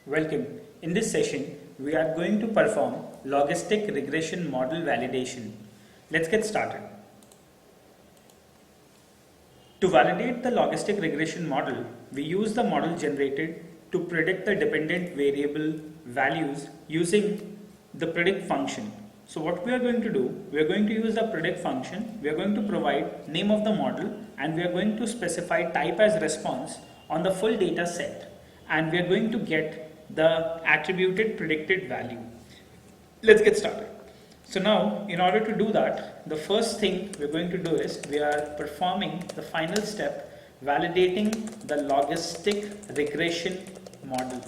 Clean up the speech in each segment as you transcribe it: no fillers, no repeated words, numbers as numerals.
Welcome. In this session, we are going to perform logistic regression model validation. Let's get started. To validate the logistic regression model, we use the model generated to predict the dependent variable values using the predict function. So what we are going to do, we are going to use the predict function, we are going to provide name of the model, and we are going to specify type as response on the full data set, and we are going to get the attributed predicted value. Let's get started. So now, in order to do that, the first thing we're going to do is we are performing the final step, validating the logistic regression model.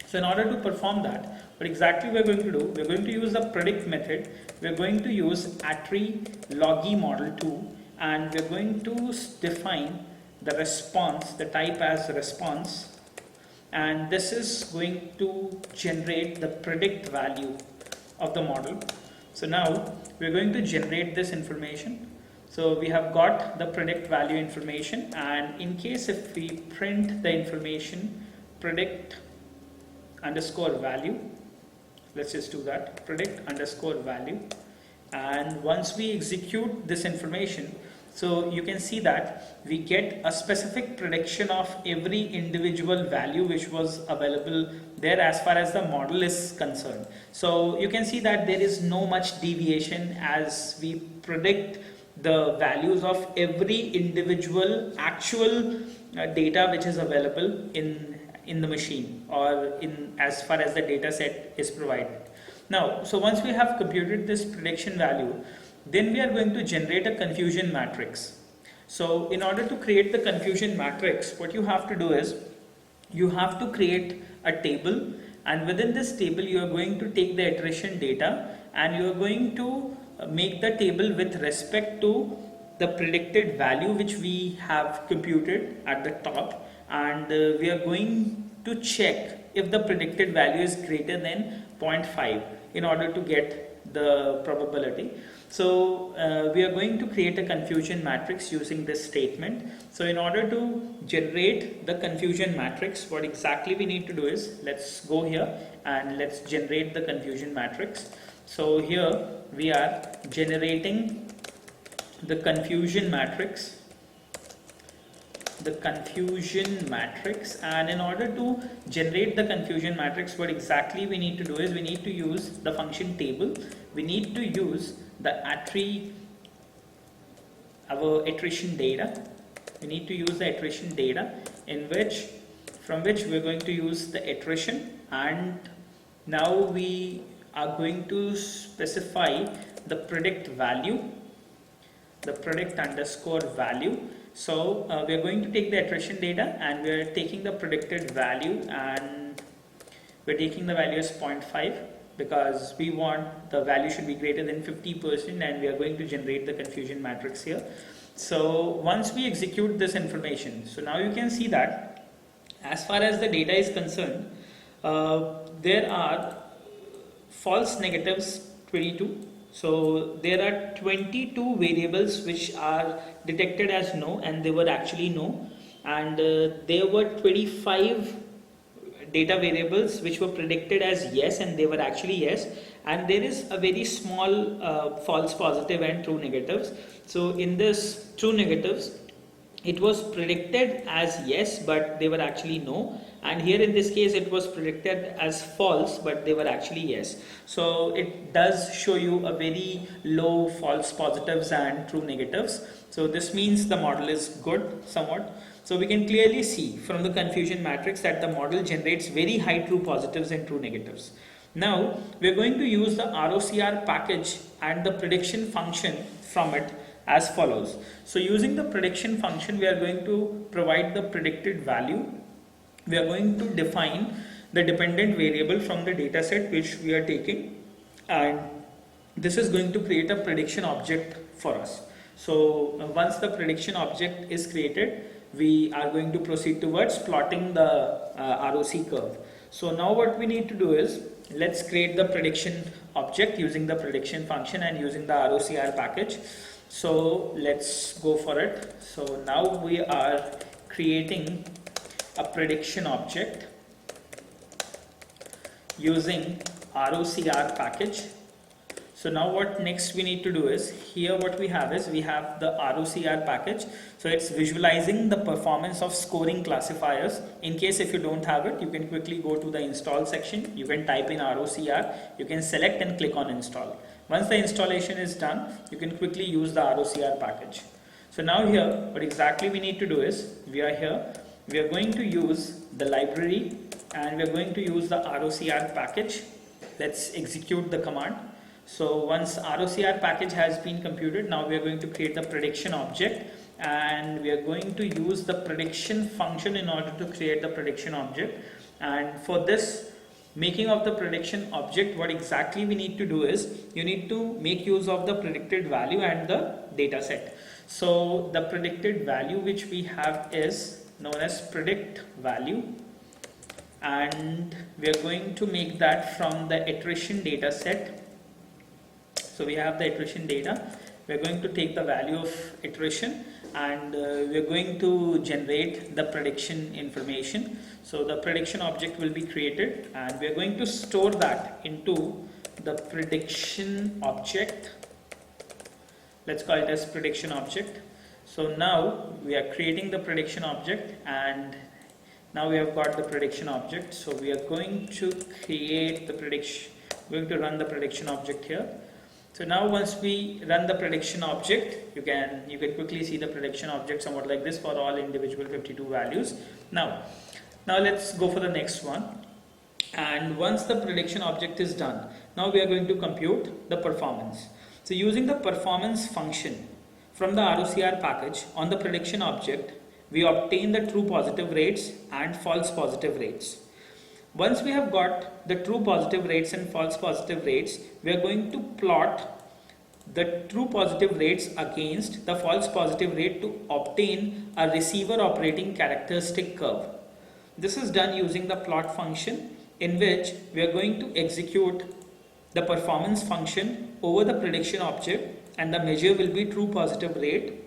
So in order to perform that, what exactly we're going to do, we're going to use the predict method, we're going to use attri_logi model 2, and we're going to define the response, the type as response, and this is going to generate the predict value of the model. So now we're going to generate this information. So we have got the predict value information, and in case if we print the information predict underscore value, let's just do that, predict underscore value, and once we execute this information, so you can see that we get a specific prediction of every individual value which was available there as far as the model is concerned. So you can see that there is no much deviation as we predict the values of every individual actual data which is available in the machine or in as far as the data set is provided. Now, so once we have computed this prediction value, then we are going to generate a confusion matrix. So in order to create the confusion matrix, what you have to do is you have to create a table, and within this table you are going to take the iteration data and you are going to make the table with respect to the predicted value which we have computed at the top, and we are going to check if the predicted value is greater than 0.5 in order to get the probability. So we are going to create a confusion matrix using this statement. So in order to generate the confusion matrix, what exactly we need to do is, let's go here and let's generate the confusion matrix. So here we are generating the confusion matrix, and in order to generate the confusion matrix, what exactly we need to do is we need to use the function table, we need to use the our iteration data, we need to use the iteration data from which we're going to use the iteration, and now we are going to specify the predict value, the predict underscore value. So we are going to take the iteration data and we are taking the predicted value, and we're taking the value as 0.5 because we want the value should be greater than 50%, and we are going to generate the confusion matrix here. So once we execute this information, so now you can see that as far as the data is concerned, there are false negatives 22. So there are 22 variables which are detected as no, and they were actually no, and there were 25 data variables which were predicted as yes, and they were actually yes, and there is a very small false positive and true negatives. So in this true negatives, it was predicted as yes but they were actually no, and here in this case it was predicted as false but they were actually yes. So it does show you a very low false positives and true negatives. So this means the model is good somewhat. So we can clearly see from the confusion matrix that the model generates very high true positives and true negatives. Now we are going to use the ROCR package and the prediction function from it as follows. So using the prediction function, we are going to provide the predicted value. We are going to define the dependent variable from the data set which we are taking, and this is going to create a prediction object for us. So once the prediction object is created, we are going to proceed towards plotting the ROC curve. So now what we need to do is, let's create the prediction object using the prediction function and using the ROCR package. So let's go for it. So now we are creating a prediction object, using ROCR package. So now what next we need to do is, here what we have is, we have the ROCR package. So it's visualizing the performance of scoring classifiers. In case if you don't have it, you can quickly go to the install section. You can type in ROCR, you can select and click on install. Once the installation is done, you can quickly use the ROCR package. So now here, what exactly we need to do is, we are here, we are going to use the library and we are going to use the ROCR package. Let's execute the command. So once ROCR package has been computed, now we are going to create the prediction object and we are going to use the prediction function in order to create the prediction object. And for this making of the prediction object, what exactly we need to do is, you need to make use of the predicted value and the data set. So the predicted value which we have is known as predict value, and we are going to make that from the iteration data set. So we have the iteration data, we are going to take the value of iteration and we are going to generate the prediction information. So the prediction object will be created and we are going to store that into the prediction object. Let's call it as prediction object. So now we are creating the prediction object and now we have got the prediction object. So we are going to create the prediction, going to run the prediction object here. So now once we run the prediction object, you can quickly see the prediction object somewhat like this for all individual 52 values. Now let's go for the next one. And once the prediction object is done, now we are going to compute the performance. So using the performance function from the ROCR package on the prediction object, we obtain the true positive rates and false positive rates. Once we have got the true positive rates and false positive rates, we are going to plot the true positive rates against the false positive rate to obtain a receiver operating characteristic curve. This is done using the plot function, in which we are going to execute the performance function over the prediction object, and the measure will be true positive rate,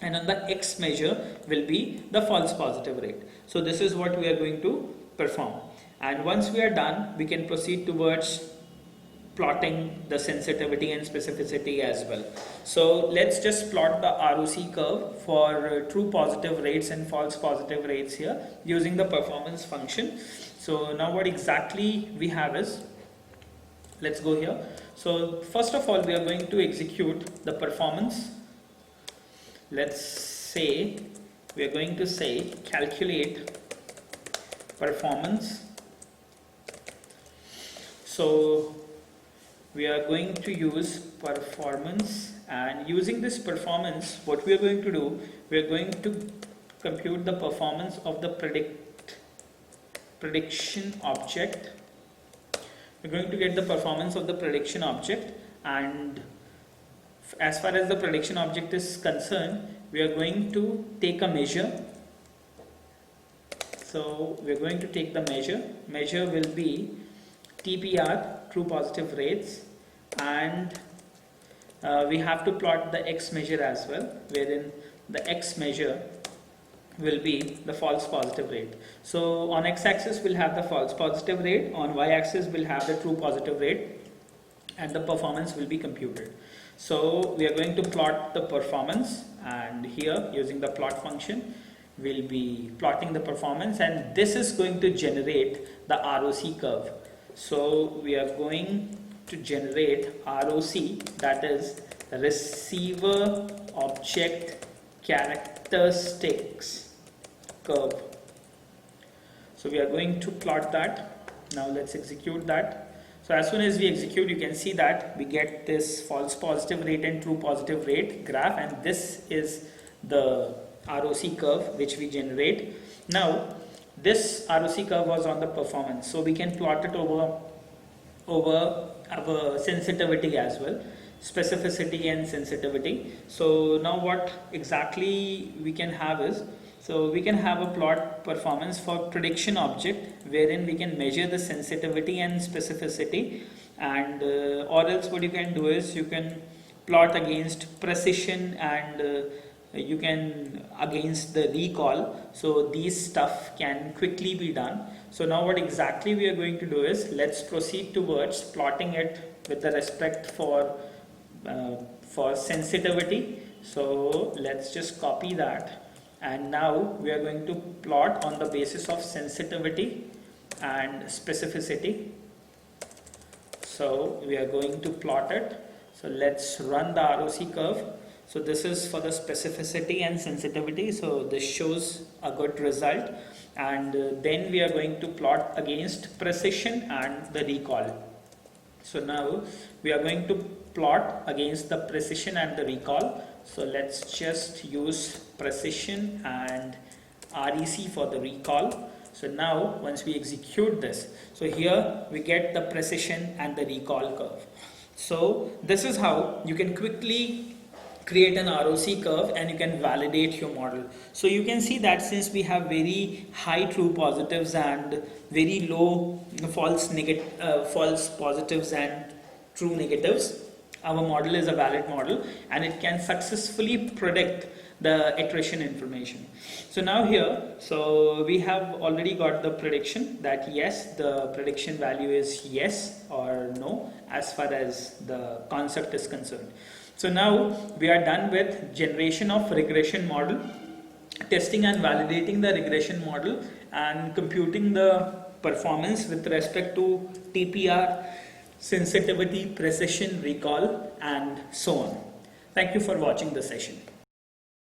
and on the X measure will be the false positive rate. So this is what we are going to perform. And once we are done, we can proceed towards plotting the sensitivity and specificity as well. So let's just plot the ROC curve for true positive rates and false positive rates here using the performance function. So now what exactly we have is, let's go here. So first of all, we are going to execute the performance. Let's say we are going to say calculate performance. So we are going to use performance, and using this performance, what we are going to do, we are going to compute the performance of the prediction object. We're going to get the performance of the prediction object, and as far as the prediction object is concerned, we are going to take a measure. So we are going to take the measure will be TPR, true positive rates, and we have to plot the X measure as well, wherein the X measure will be the false positive rate. So on X axis we'll have the false positive rate, on Y axis we'll have the true positive rate, and the performance will be computed. So we are going to plot the performance, and here using the plot function we'll be plotting the performance, and this is going to generate the ROC curve. So we are going to generate ROC, that is receiver object characteristics curve. So we are going to plot that. Now let's execute that. So as soon as we execute, you can see that we get this false positive rate and true positive rate graph, and this is the ROC curve which we generate. Now this ROC curve was on the performance, so we can plot it over our sensitivity as well, specificity and sensitivity. So now what exactly we can have is, so we can have a plot performance for prediction object, wherein we can measure the sensitivity and specificity, and or else what you can do is you can plot against precision and you can against the recall. So these stuff can quickly be done. So now what exactly we are going to do is, let's proceed towards plotting it with the respect for sensitivity. So let's just copy that, and now we are going to plot on the basis of sensitivity and specificity. So we are going to plot it. So let's run the ROC curve. So this is for the specificity and sensitivity. So this shows a good result. And then we are going to plot against precision and the recall. So now we are going to plot against the precision and the recall. So let's just use precision and REC for the recall. So now once we execute this, so here we get the precision and the recall curve. So this is how you can quickly create an ROC curve and you can validate your model. So you can see that since we have very high true positives and very low false positives and true negatives, our model is a valid model and it can successfully predict the iteration information. So now here, so we have already got the prediction that yes, the prediction value is yes or no as far as the concept is concerned. So now we are done with generation of regression model, testing and validating the regression model, and computing the performance with respect to TPR, sensitivity, precision, recall, and so on. Thank you for watching the session.